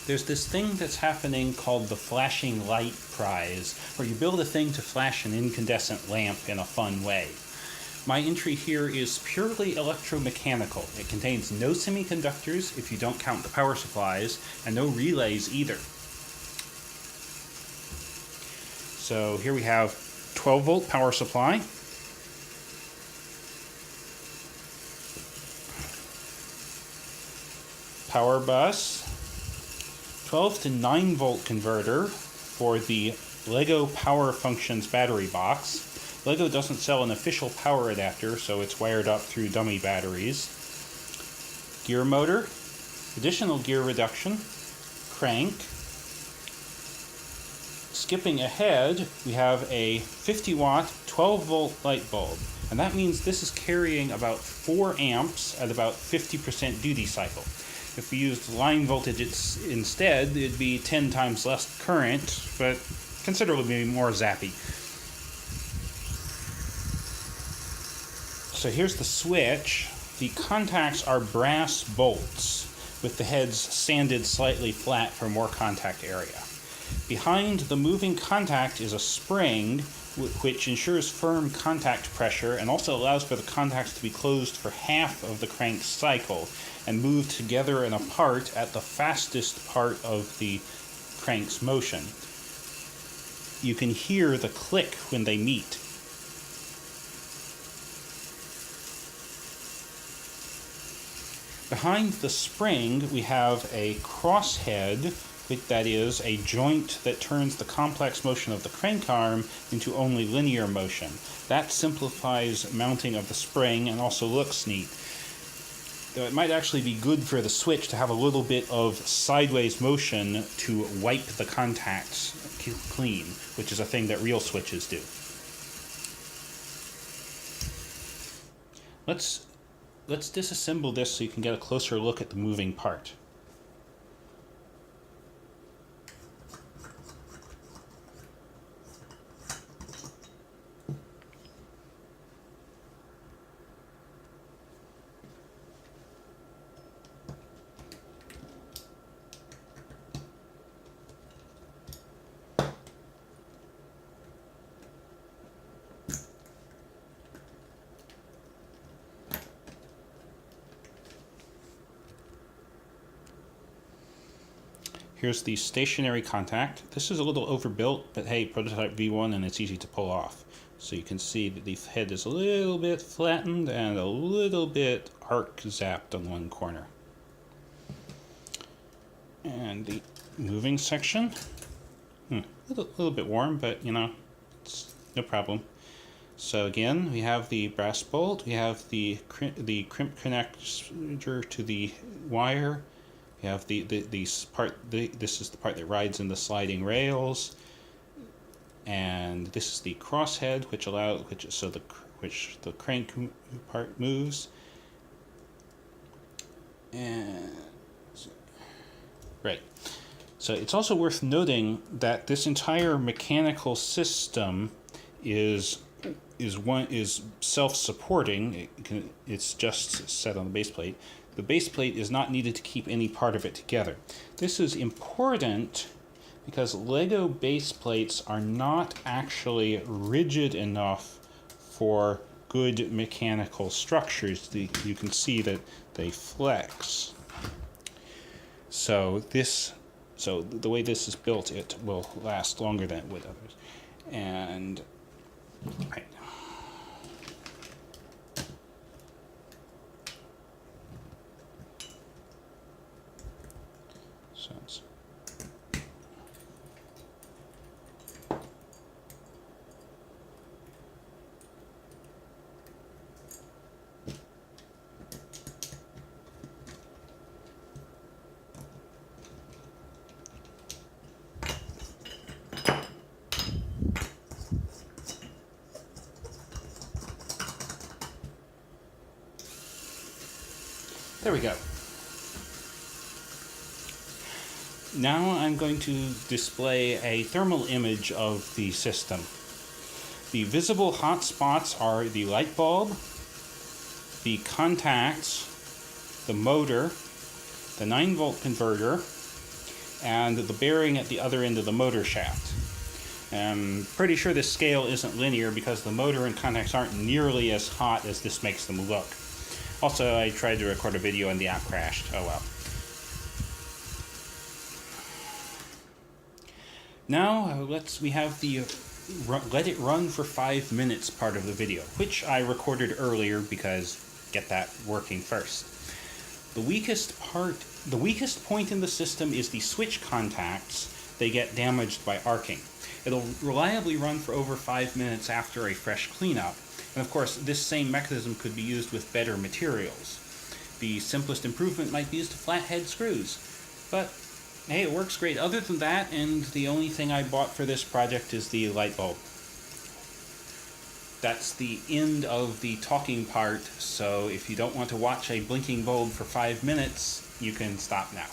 There's this thing that's happening called the flashing light prize, where you build a thing to flash an incandescent lamp in a fun way. My entry here is purely electromechanical. It contains no semiconductors if you don't count the power supplies, and no relays either. So here we have 12-volt power supply. Power bus. 12 to 9-volt converter for the LEGO Power Functions battery box. LEGO doesn't sell an official power adapter, so it's wired up through dummy batteries. Gear motor, additional gear reduction, crank. Skipping ahead, we have a 50-watt, 12-volt light bulb, and that means this is carrying about 4 amps at about 50% duty cycle. If we used line voltage instead, it'd be 10 times less current, but considerably more zappy. So here's the switch. The contacts are brass bolts, with the heads sanded slightly flat for more contact area. Behind the moving contact is a spring, which ensures firm contact pressure and also allows for the contacts to be closed for half of the crank's cycle and move together and apart at the fastest part of the crank's motion. You can hear the click when they meet. Behind the spring, we have a crosshead, that is, a joint that turns the complex motion of the crank arm into only linear motion. That simplifies mounting of the spring and also looks neat. Though it might actually be good for the switch to have a little bit of sideways motion to wipe the contacts clean, which is a thing that real switches do. Let's disassemble this so you can get a closer look at the moving part. Here's the stationary contact. This is a little overbuilt, but hey, prototype V1 and it's easy to pull off. So you can see that the head is a little bit flattened and a little bit arc zapped on one corner. And the moving section, a little bit warm, but you know, it's no problem. So again, we have the brass bolt, we have the crimp connector to the wire. We have this is the part that rides in the sliding rails, and this is the crosshead, which the crank part moves. And right. So it's also worth noting that this entire mechanical system is self-supporting. It's just set on the base plate. The base plate is not needed to keep any part of it together. This is important because LEGO base plates are not actually rigid enough for good mechanical structures. You can see that they flex. So the way this is built, it will last longer than it would others. And right. There we go. Now I'm going to display a thermal image of the system. The visible hot spots are the light bulb, the contacts, the motor, the 9-volt converter, and the bearing at the other end of the motor shaft. I'm pretty sure this scale isn't linear because the motor and contacts aren't nearly as hot as this makes them look. Also, I tried to record a video and the app crashed. Oh well. Now, we have the let it run for 5 minutes part of the video, which I recorded earlier because get that working first. The weakest point in the system is the switch contacts. They get damaged by arcing. It'll reliably run for over 5 minutes after a fresh cleanup, and of course this same mechanism could be used with better materials. The simplest improvement might be used to flathead screws, but hey, it works great. Other than that, and the only thing I bought for this project is the light bulb. That's the end of the talking part, so if you don't want to watch a blinking bulb for 5 minutes, you can stop now.